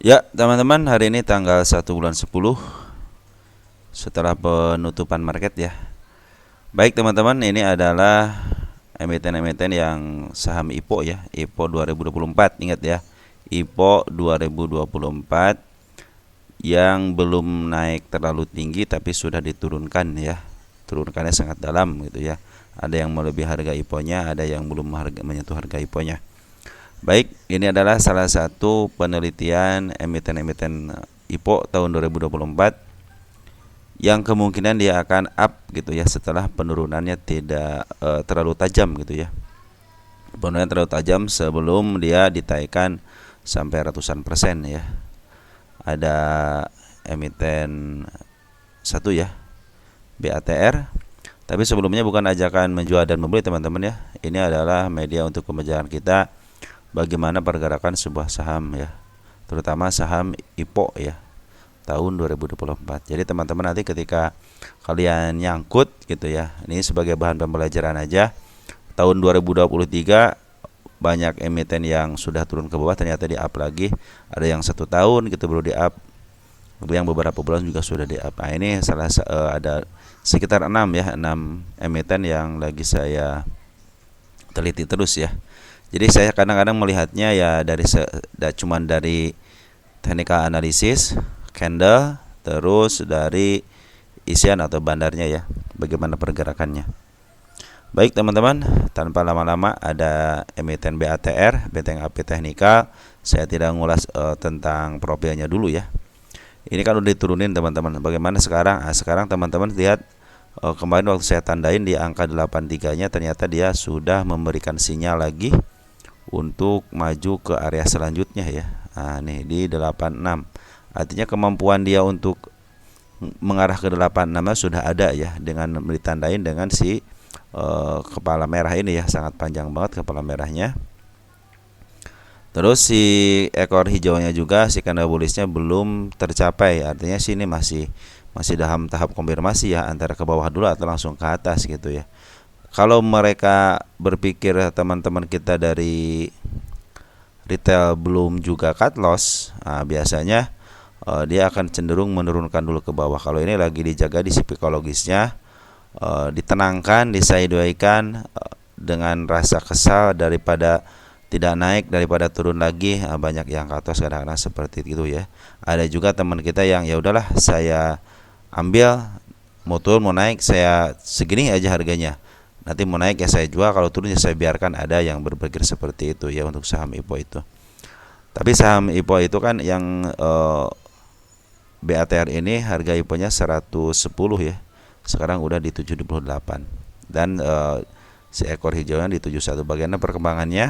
Ya, teman-teman, hari ini tanggal 1 bulan 10 setelah penutupan market ya. Baik, teman-teman, ini adalah emiten-emiten yang saham IPO ya, IPO 2024. Ingat ya, IPO 2024 yang belum naik terlalu tinggi tapi sudah diturunkan ya. Turunkannya sangat dalam gitu ya. Ada yang melebihi harga IPO-nya, ada yang belum menyentuh harga IPO-nya. Baik, ini adalah salah satu penelitian emiten-emiten IPO tahun 2024 yang kemungkinan dia akan up gitu ya setelah penurunannya tidak terlalu tajam gitu ya. Penurunannya terlalu tajam sebelum dia ditaikkan sampai ratusan persen ya. Ada emiten satu ya, BATR. Tapi sebelumnya bukan ajakan menjual dan membeli teman-teman ya. Ini adalah media untuk pembelajaran kita bagaimana pergerakan sebuah saham ya, terutama saham IPO ya tahun 2024. Jadi teman-teman nanti ketika kalian nyangkut gitu ya, ini sebagai bahan pembelajaran aja. Tahun 2023 banyak emiten yang sudah turun ke bawah ternyata di up lagi, ada yang 1 tahun gitu baru di up, yang beberapa bulan juga sudah di up. Nah, ini ada sekitar 6 emiten yang lagi saya teliti terus ya. Jadi saya kadang-kadang melihatnya ya cuman dari technical analisis, candle, terus dari isian atau bandarnya ya, bagaimana pergerakannya. Baik teman-teman, tanpa lama-lama ada emiten BATR, Benteng Api Teknikal. Saya tidak ngulas tentang profilnya dulu ya. Ini kan udah diturunin teman-teman. Bagaimana sekarang? Sekarang teman-teman lihat kemarin waktu saya tandain di angka 83-nya ternyata dia sudah memberikan sinyal lagi untuk maju ke area selanjutnya ya. Nah, nih di 86. Artinya kemampuan dia untuk mengarah ke 86 sudah ada ya, dengan ditandain dengan si kepala merah ini ya, sangat panjang banget kepala merahnya. Terus si ekor hijaunya juga, si candle bullishnya belum tercapai. Artinya sini masih dalam tahap konfirmasi ya, antara ke bawah dulu atau langsung ke atas gitu ya. Kalau mereka berpikir teman-teman kita dari retail belum juga cut loss, biasanya dia akan cenderung menurunkan dulu ke bawah. Kalau ini lagi dijaga di psikologisnya, ditenangkan, disaidaikan dengan rasa kesal daripada tidak naik, daripada turun lagi. Banyak yang cut loss kadang-kadang seperti itu ya. Ada juga teman kita yang ya udahlah saya ambil, mau turun mau naik saya segini aja harganya. Nanti mau naik ya saya jual, kalau turun ya saya biarkan. Ada yang berpikir seperti itu ya untuk saham IPO itu. Tapi saham IPO itu kan yang BATR ini harga IPO-nya 110 ya. Sekarang udah di 78. Dan si ekor hijaunya di 71. Bagaimana perkembangannya?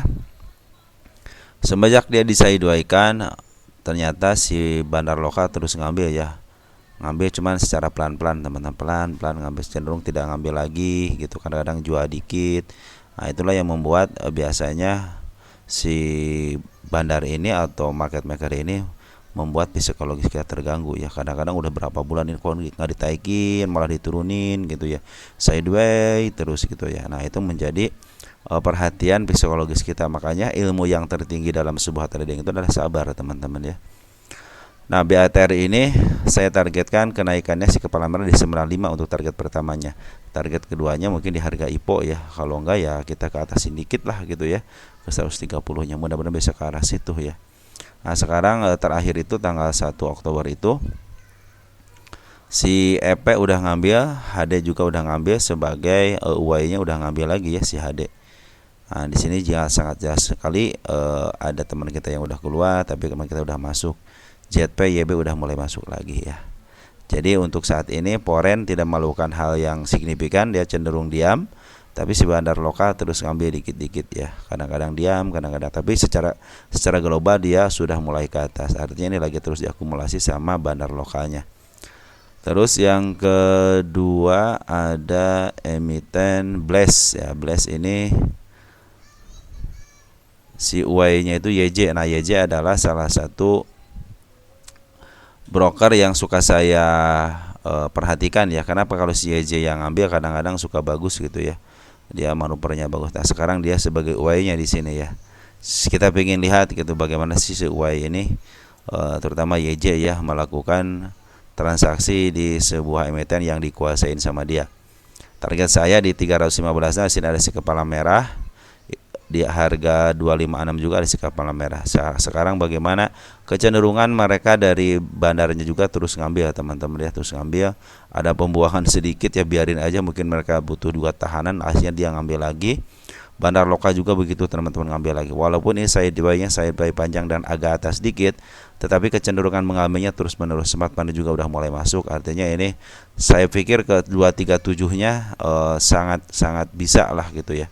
Semenjak dia disaidaikan, ternyata si bandar lokal terus ngambil ya. Ngambil cuman secara pelan-pelan teman-teman, pelan-pelan ngambil, cenderung tidak ngambil lagi gitu, kadang-kadang jual dikit. Nah itulah yang membuat biasanya si bandar ini atau market maker ini membuat psikologis kita terganggu ya. Kadang-kadang udah berapa bulan ini kok nggak ditaikin, malah diturunin gitu ya, sideways terus gitu ya. Nah itu menjadi perhatian psikologis kita. Makanya ilmu yang tertinggi dalam sebuah trading itu adalah sabar teman-teman ya. Nah, BATR ini saya targetkan kenaikannya si kepala merah di 95 untuk target pertamanya. Target keduanya mungkin di harga IPO ya. Kalau enggak ya kita ke atas sedikit lah gitu ya, ke 130-nya. Mudah-mudahan bisa ke arah situ ya. Nah, sekarang terakhir itu tanggal 1 Oktober itu si EP udah ngambil, HD juga udah ngambil, sebagai UY-nya udah ngambil lagi ya si HD. Nah, di sini sangat jelas sekali ada teman kita yang udah keluar, tapi teman kita udah masuk. ZP, YB udah mulai masuk lagi ya. Jadi untuk saat ini Foreign tidak melakukan hal yang signifikan, dia cenderung diam. Tapi si bandar lokal terus ngambil dikit-dikit ya. Kadang-kadang diam, kadang-kadang. Tapi secara global dia sudah mulai ke atas. Artinya ini lagi terus diakumulasi sama bandar lokalnya. Terus yang kedua ada emiten Bless ya. Bless ini si UY-nya itu YJ. Nah YJ adalah salah satu broker yang suka saya perhatikan ya. Kenapa? Kalau si YJ yang ambil kadang-kadang suka bagus gitu ya, dia manuvernya bagus. Nah sekarang dia sebagai UY-nya di sini ya. Kita pengen lihat gitu bagaimana sih si UY ini terutama YJ ya, melakukan transaksi di sebuah emiten yang dikuasain sama dia. Target saya di 315. Nah, sini ada si kepala merah di harga 256 juga ada si kepala merah. Sekarang bagaimana kecenderungan mereka dari bandarnya juga terus ngambil teman-teman ya, terus ngambil. Ada pembuahan sedikit ya, biarin aja, mungkin mereka butuh 2 tahanan, akhirnya dia ngambil lagi. Bandar lokal juga begitu teman-teman, ngambil lagi. Walaupun ini saya buy panjang dan agak atas sedikit, tetapi kecenderungan mengambilnya terus menerus. Smart money juga udah mulai masuk, artinya ini saya pikir ke 237-nya sangat sangat bisa lah gitu ya.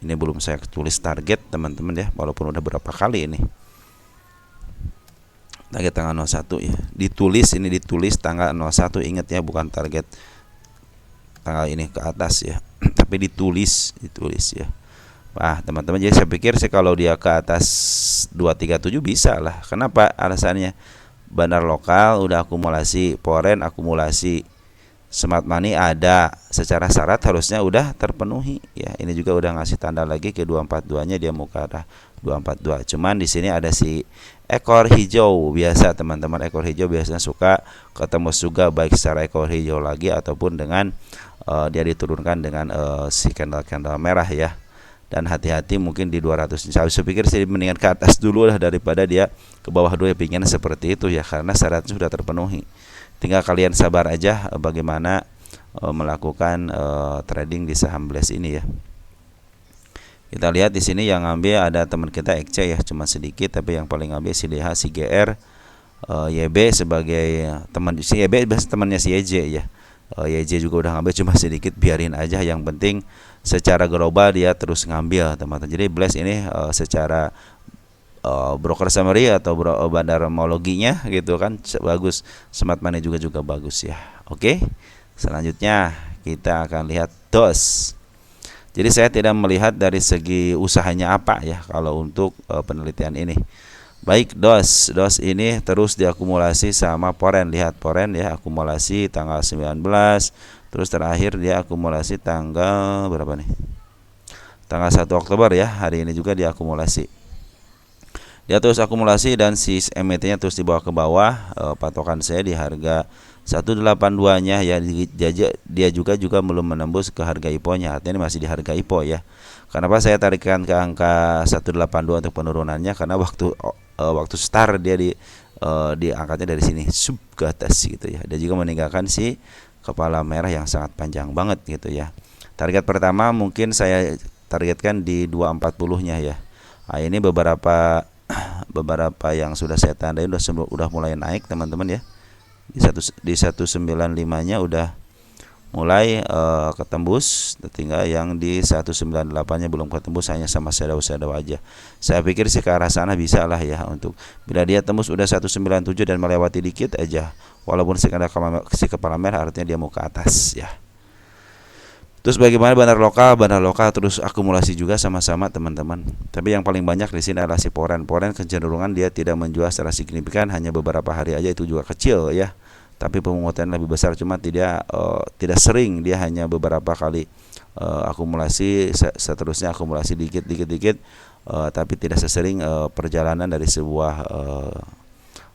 Ini belum saya tulis target teman-teman ya, walaupun udah berapa kali ini target tanggal 01 ya. Ditulis tanggal 01, ingat ya, bukan target tanggal ini ke atas ya. Tapi ditulis ya. Nah teman-teman, jadi saya pikir sih kalau dia ke atas 237 bisa lah. Kenapa? Alasannya bandar lokal udah akumulasi, foreign akumulasi, smart money ada, secara syarat harusnya udah terpenuhi ya. Ini juga udah ngasih tanda lagi ke 242-nya, dia mau ke arah 242. Cuman di sini ada si ekor hijau biasa teman-teman. Ekor hijau biasanya suka ketemu juga, baik secara ekor hijau lagi ataupun dengan dia diturunkan dengan si candle merah ya. Dan hati-hati mungkin di 200. Saya pikir sih mendingan ke atas dulu lah daripada dia ke bawah dulu ya, pengen seperti itu ya, karena syaratnya sudah terpenuhi. Tinggal kalian sabar aja bagaimana melakukan trading di saham Blast ini ya. Kita lihat di sini yang ngambil ada teman kita XC ya, cuma sedikit, tapi yang paling ngambil si DH, si GR, YB sebagai teman. Si YB biasa temannya si YJ ya. YJ juga udah ngambil cuma sedikit, biarin aja, yang penting secara global dia terus ngambil teman-teman. Jadi Blast ini secara broker summary atau bandarmologinya gitu kan bagus, smart money juga bagus ya. Oke, selanjutnya kita akan lihat DOS. Jadi saya tidak melihat dari segi usahanya apa ya kalau untuk penelitian ini. Baik, DOS ini terus diakumulasi sama foreign. Lihat foreign ya, akumulasi tanggal 19, terus terakhir dia akumulasi tanggal berapa nih? Tanggal 1 Oktober ya, hari ini juga diakumulasi. Dia terus akumulasi dan si MAT-nya terus dibawa ke bawah. Patokan saya di harga 182-nya ya, dia juga belum menembus ke harga IPO-nya, artinya masih di harga IPO ya. Kenapa saya tarikan ke angka 182 untuk penurunannya? Karena waktu start dia diangkatnya dari sini sub ke atas gitu ya. Dia juga meninggalkan si kepala merah yang sangat panjang banget gitu ya. Target pertama mungkin saya targetkan di 240-nya ya. Nah, ini beberapa yang sudah saya tandain udah mulai naik teman-teman ya. Di 195-nya udah mulai ketembus, tinggal yang di 198-nya belum ketembus, hanya sama shadow aja. Saya pikir sih ke arah sana bisa lah ya, untuk bila dia tembus udah 197 dan melewati dikit aja, walaupun si kepala merah, artinya dia mau ke atas ya. Terus bagaimana bandar lokal terus akumulasi juga sama-sama teman-teman. Tapi yang paling banyak di sini adalah si foreign kecenderungan dia tidak menjual secara signifikan, hanya beberapa hari aja, itu juga kecil ya. Tapi pemungutan lebih besar, cuma tidak sering, dia hanya beberapa kali akumulasi, seterusnya akumulasi dikit, tapi tidak sesering perjalanan dari sebuah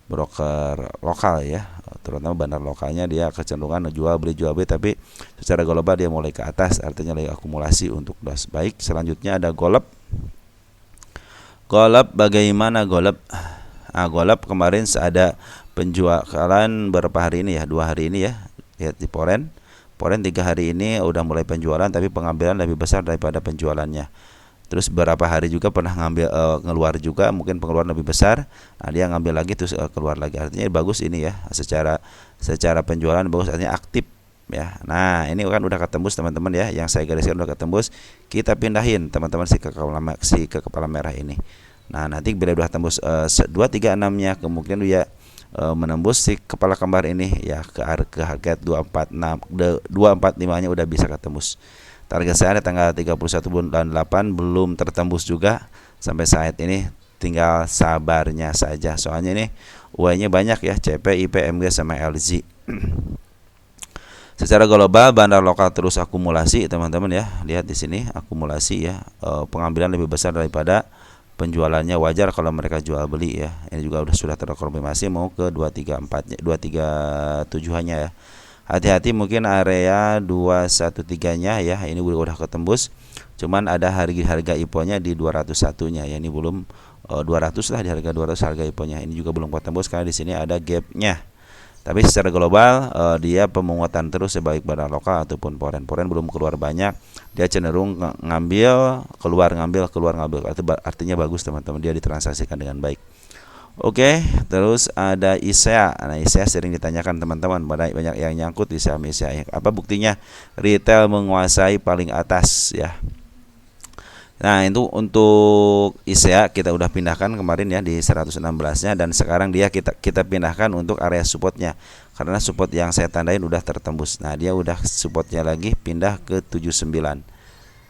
broker lokal ya, terutama bandar lokalnya dia kecenderungan jual beli, tapi secara global dia mulai ke atas, artinya lagi akumulasi untuk DOS. Baik, selanjutnya ada Golub. Bagaimana Golub? Golub kemarin ada penjualan berapa hari ini ya, 2 hari ini ya. Lihat di Foreign 3 hari ini udah mulai penjualan, tapi pengambilan lebih besar daripada penjualannya. Terus beberapa hari juga pernah ngambil ngeluar juga, mungkin pengeluaran lebih besar. Nah, dia ngambil lagi terus keluar lagi. Artinya bagus ini ya, secara penjualan bagus, artinya aktif ya. Nah, ini kan udah ketembus teman-teman ya, yang saya gariskan udah ketembus. Kita pindahin teman-teman si ke kepala merah ini. Nah, nanti bila udah tembus 236-nya, kemungkinan dia menembus si kepala kembar ini ya ke harga 245-nya udah bisa ketembus. Target saya ada tanggal 31 bulan 8, belum tertembus juga sampai saat ini, tinggal sabarnya saja. Soalnya ini UI-nya banyak ya, CP, IP, MG sama LZ. Secara global bandar lokal terus akumulasi teman-teman ya. Lihat di sini akumulasi ya, pengambilan lebih besar daripada penjualannya wajar kalau mereka jual beli ya. Ini juga sudah terkonfirmasi mau ke 234-nya, 237-nya ya. Hati-hati mungkin area 213-nya ya, ini udah ketembus. Cuman ada harga IPO-nya di 201-nya ya, ini belum 200 lah, di harga 200 harga IPO-nya. Ini juga belum ketembus karena di sini ada gap-nya. Tapi secara global dia pemungutan terus sebaik barang lokal ataupun foreign belum keluar banyak. Dia cenderung ngambil keluar, artinya bagus teman-teman, dia ditransaksikan dengan baik. Oke, terus ada ISEA. Nah, ISEA sering ditanyakan teman-teman, banyak yang nyangkut di saham ISEA. Apa buktinya? Retail menguasai paling atas ya. Nah, itu untuk ISEA kita udah pindahkan kemarin ya di 116-nya, dan sekarang dia kita pindahkan untuk area supportnya. Karena support yang saya tandain udah tertembus. Nah, dia udah supportnya lagi pindah ke 79.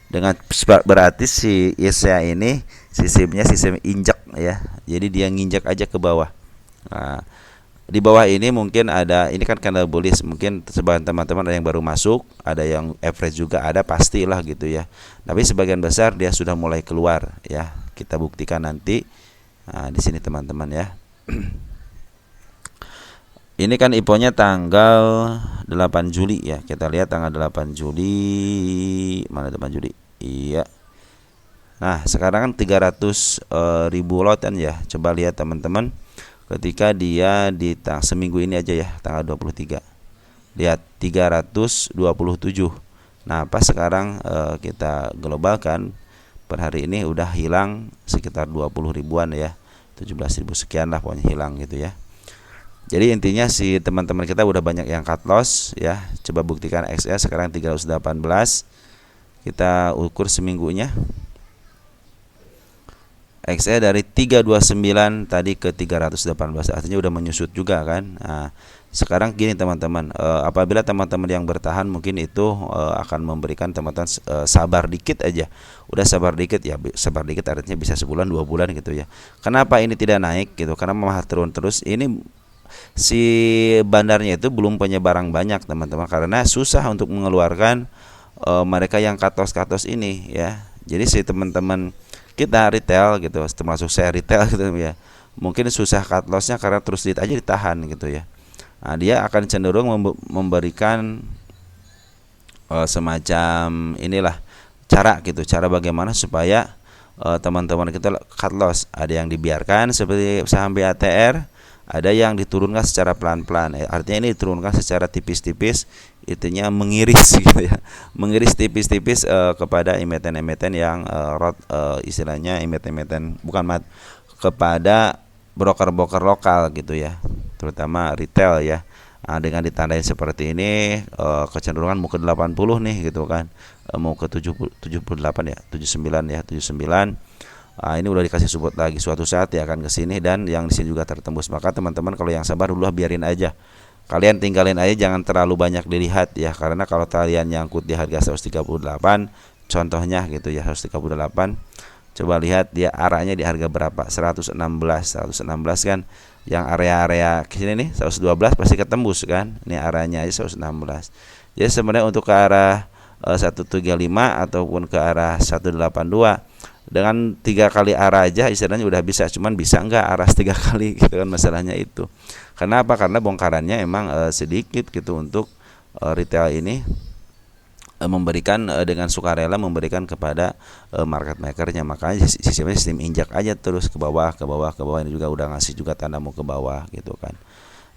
Dengan berarti si ISEA ini sistem injak ya. Jadi dia nginjak aja ke bawah. Nah, di bawah ini mungkin ada, ini kan candle bullish, mungkin sebagian teman-teman ada yang baru masuk, ada yang average juga ada, pastilah gitu ya. Tapi sebagian besar dia sudah mulai keluar ya. Kita buktikan nanti. Nah, di sini teman-teman ya. Ini kan IPO-nya tanggal 8 Juli ya. Kita lihat tanggal 8 Juli. Mana 8 Juli? Iya. Nah, sekarang kan 300 ribu lotan ya. Coba lihat teman-teman. Ketika dia di seminggu ini aja ya, tanggal 23. Lihat 327. Nah, pas sekarang kita globalkan per hari ini udah hilang sekitar 20 ribuan ya. 17 ribu sekian lah pokoknya hilang gitu ya. Jadi intinya si teman-teman kita udah banyak yang cut loss ya. Coba buktikan XE sekarang 318. Kita ukur seminggunya. XE dari 329 tadi ke 318, artinya udah menyusut juga kan. Nah, sekarang gini teman-teman, apabila teman-teman yang bertahan mungkin itu akan memberikan teman-teman sabar dikit aja. Udah sabar dikit ya, sabar dikit artinya bisa sebulan 2 bulan gitu ya. Kenapa ini tidak naik gitu? Karena mahal turun terus. Ini si bandarnya itu belum punya barang banyak teman-teman, karena susah untuk mengeluarkan mereka yang katos ini ya. Jadi si teman-teman kita retail gitu, termasuk saya retail gitu ya, mungkin susah cut lossnya karena terus aja ditahan gitu ya. Nah, dia akan cenderung memberikan semacam inilah cara gitu, cara bagaimana supaya teman-teman kita cut loss. Ada yang dibiarkan seperti saham BATR, ada yang diturunkan secara pelan-pelan. Artinya ini diturunkan secara tipis-tipis, itunya mengiris gitu ya, mengiris tipis-tipis kepada emiten-emiten yang istilahnya emiten bukan kepada broker-broker lokal gitu ya, terutama retail ya. Nah, dengan ditandai seperti ini kecenderungan mau ke 80 nih gitu kan, mau ke 78 ya, 79 ya, 79. Nah, ini udah dikasih support lagi, suatu saat ya akan ke sini, dan yang di sini juga tertembus. Maka teman-teman kalau yang sabar dulu biarin aja. Kalian tinggalin aja, jangan terlalu banyak dilihat ya, karena kalau kalian nyangkut di harga 138 contohnya gitu ya, 138, coba lihat dia arahnya di harga berapa, 116 kan, yang area-area sini nih 112 pasti ketembus kan, ini arahnya aja 116. Jadi sebenarnya untuk ke arah 135 ataupun ke arah 182 dengan 3 kali arah aja istilahnya udah bisa, cuman bisa enggak arah 3 kali gitu kan, masalahnya itu. Kenapa? Karena bongkarannya emang sedikit gitu untuk retail ini memberikan dengan sukarela memberikan kepada market makernya. Makanya sistem injak aja terus ke bawah. Ini juga udah ngasih juga tanda mau ke bawah gitu kan.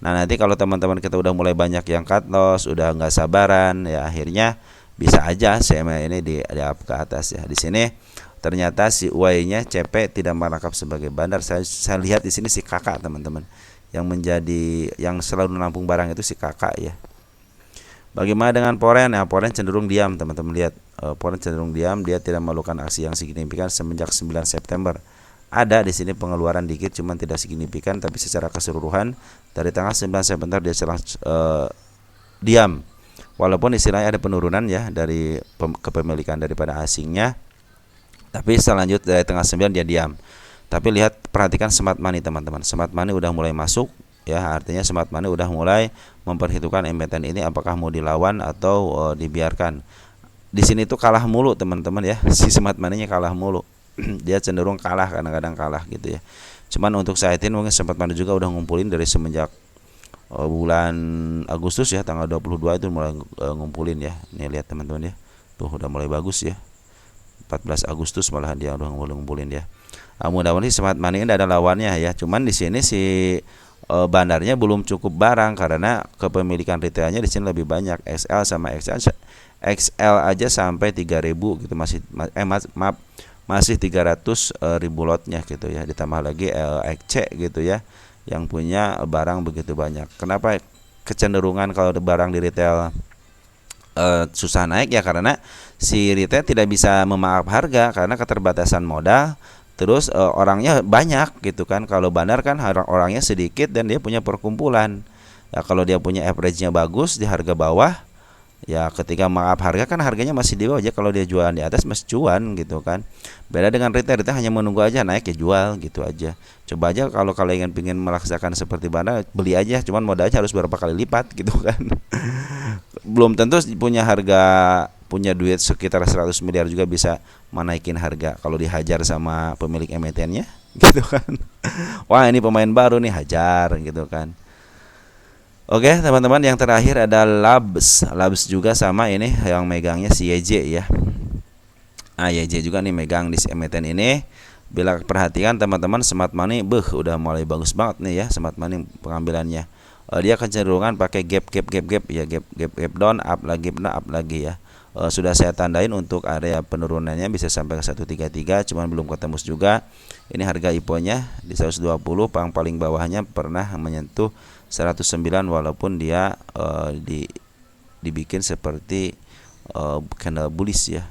Nah, nanti kalau teman-teman kita udah mulai banyak yang cut loss, udah nggak sabaran ya, akhirnya bisa aja CME ini di up ke atas ya. Di sini ternyata si Y-nya CP tidak merangkap sebagai bandar. Saya lihat di sini si kakak teman-teman, yang selalu menampung barang itu si kakak ya. Bagaimana dengan Foreign? Nah, Foreign cenderung diam teman-teman, lihat Foreign cenderung diam, dia tidak melakukan aksi yang signifikan semenjak 9 September. Ada di sini pengeluaran dikit, cuman tidak signifikan, tapi secara keseluruhan dari tanggal 9 September dia diam. Walaupun istilahnya ada penurunan ya dari kepemilikan daripada asingnya, tapi selanjutnya dari tanggal 9 dia diam. Tapi perhatikan smart money teman-teman. Smart money udah mulai masuk ya, artinya smart money udah mulai memperhitungkan emiten ini apakah mau dilawan atau dibiarkan. Di sini tuh kalah mulu teman-teman ya. Si smart money-nya kalah mulu. dia cenderung kalah, kadang-kadang kalah gitu ya. Cuman untuk saat ini mungkin sempat mana juga udah ngumpulin dari semenjak bulan Agustus ya, tanggal 22 itu mulai ngumpulin ya. Nih lihat teman-teman ya, tuh udah mulai bagus ya. 14 Agustus malahan dia udah ngumpulin ya. Mudah-mudahan sih Smart Money ini ada lawannya ya. Cuman di sini si bandarnya belum cukup barang karena kepemilikan retailnya di sini lebih banyak. XL sama XL aja sampai 3.000 gitu, maaf masih 300.000 lotnya gitu ya. Ditambah lagi XC gitu ya, yang punya barang begitu banyak. Kenapa kecenderungan kalau barang di retail susah naik ya, karena si retail tidak bisa memaaf harga karena keterbatasan modal. Terus orangnya banyak gitu kan. Kalau bandar kan orangnya sedikit dan dia punya perkumpulan. Ya kalau dia punya average-nya bagus di harga bawah, ya ketika maaf harga kan harganya masih di bawah aja. Kalau dia jualan di atas masih cuan gitu kan. Beda dengan retail hanya menunggu aja naik ya jual gitu aja. Coba aja kalau kalian ingin melaksanakan seperti bandar, beli aja, cuman modalnya harus berapa kali lipat gitu kan. Belum tentu punya duit sekitar 100 miliar juga bisa menaikin harga kalau dihajar sama pemilik emitennya gitu kan. Wah ini pemain baru nih, hajar gitu kan. Oke teman-teman, yang terakhir ada Labs juga sama, ini yang megangnya si YJ ya. YJ juga nih megang di emiten ini. Bila perhatikan teman-teman, Smart Money udah mulai bagus banget nih ya Smart Money pengambilannya. Dia kecenderungan pakai gap ya, gap down, up lagi ya. Sudah saya tandain untuk area penurunannya bisa sampai ke 133, cuman belum ketemu juga. Ini harga IPO-nya di 120, paling bawahnya pernah menyentuh 109 walaupun dia dibikin seperti candle bullish ya.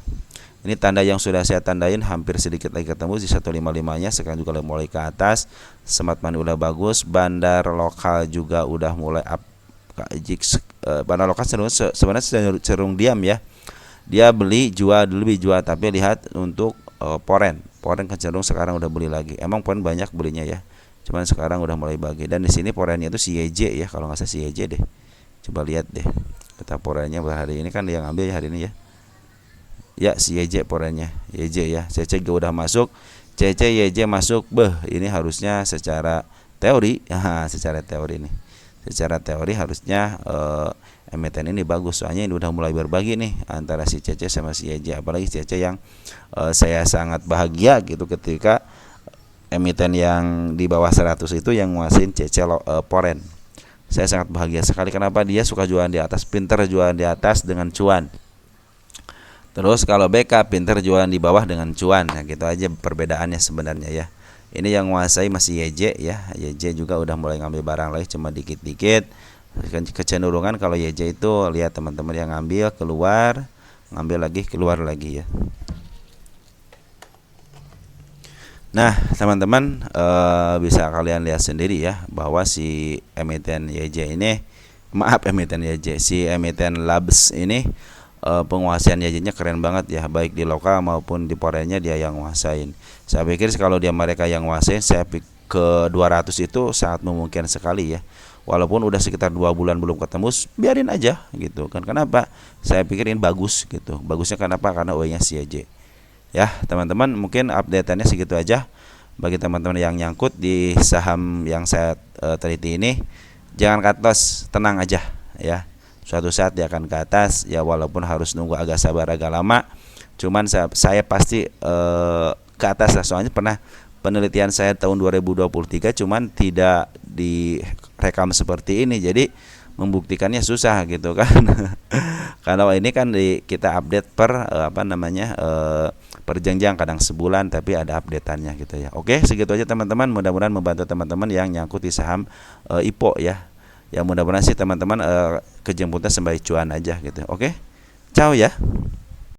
Ini tanda yang sudah saya tandain, hampir sedikit lagi ketemu di 155-nya. Sekarang juga mulai ke atas. Smart Money udah bagus, bandar lokal juga udah mulai up. Bandar lokal sebenarnya cenderung diam ya. Dia beli jual, tapi lihat untuk Poren cenderung sekarang udah beli lagi. Emang Poren banyak belinya ya, cuman sekarang udah mulai bagi. Dan di sini Porennya itu si YJ ya, kalau nggak salah si YJ deh. Coba lihat deh, kita Porennya hari ini kan dia ngambil ya hari ini ya. Ya si YJ Porennya, YJ ya. CC udah masuk, YJ masuk. Ini harusnya secara teori, secara teori harusnya emiten ini bagus, soalnya ini udah mulai berbagi nih antara si CC sama si YJ. Apalagi CC yang saya sangat bahagia gitu ketika emiten yang di bawah 100 itu yang nguasain CC Poren. Saya sangat bahagia sekali. Kenapa? Dia suka jualan di atas, pinter jualan di atas dengan cuan. Terus kalau BK pinter jualan di bawah dengan cuan. Nah, gitu aja perbedaannya sebenarnya ya. Ini yang menguasai masih YJ ya. YJ juga udah mulai ngambil barang lagi, cuma dikit-dikit. Kecenderungan kalau YJ itu lihat teman-teman yang ngambil keluar, ngambil lagi keluar lagi ya. Nah teman-teman bisa kalian lihat sendiri ya bahwa si emiten YJ ini, si emiten Labs ini penguasaan YJ-nya keren banget ya, baik di lokal maupun di Porennya dia yang nguasain. Saya pikir kalau mereka yang nguasain, saya ke 200 itu sangat memungkinkan sekali ya. Walaupun udah sekitar 2 bulan belum ketemu, biarin aja gitu kan. Kenapa? Saya pikirin bagus gitu. Bagusnya kenapa? Karena OI-nya si YJ. Ya teman-teman, mungkin update-annya segitu aja. Bagi teman-teman yang nyangkut di saham yang saya teliti ini, jangan cut loss, tenang aja ya. Suatu saat dia akan ke atas ya, walaupun harus nunggu agak sabar agak lama. Cuman saya pasti ke atas lah. Soalnya pernah penelitian saya tahun 2023, cuman tidak direkam seperti ini. Jadi membuktikannya susah gitu kan. Kalau ini kan kita update per per jenjang, kadang sebulan tapi ada updateannya gitu ya. Oke, segitu aja teman-teman. Mudah-mudahan membantu teman-teman yang nyangkut di saham IPO ya. Ya mudah-mudahan sih teman-teman kejemputnya sembari cuan aja gitu. Oke. Ciao ya.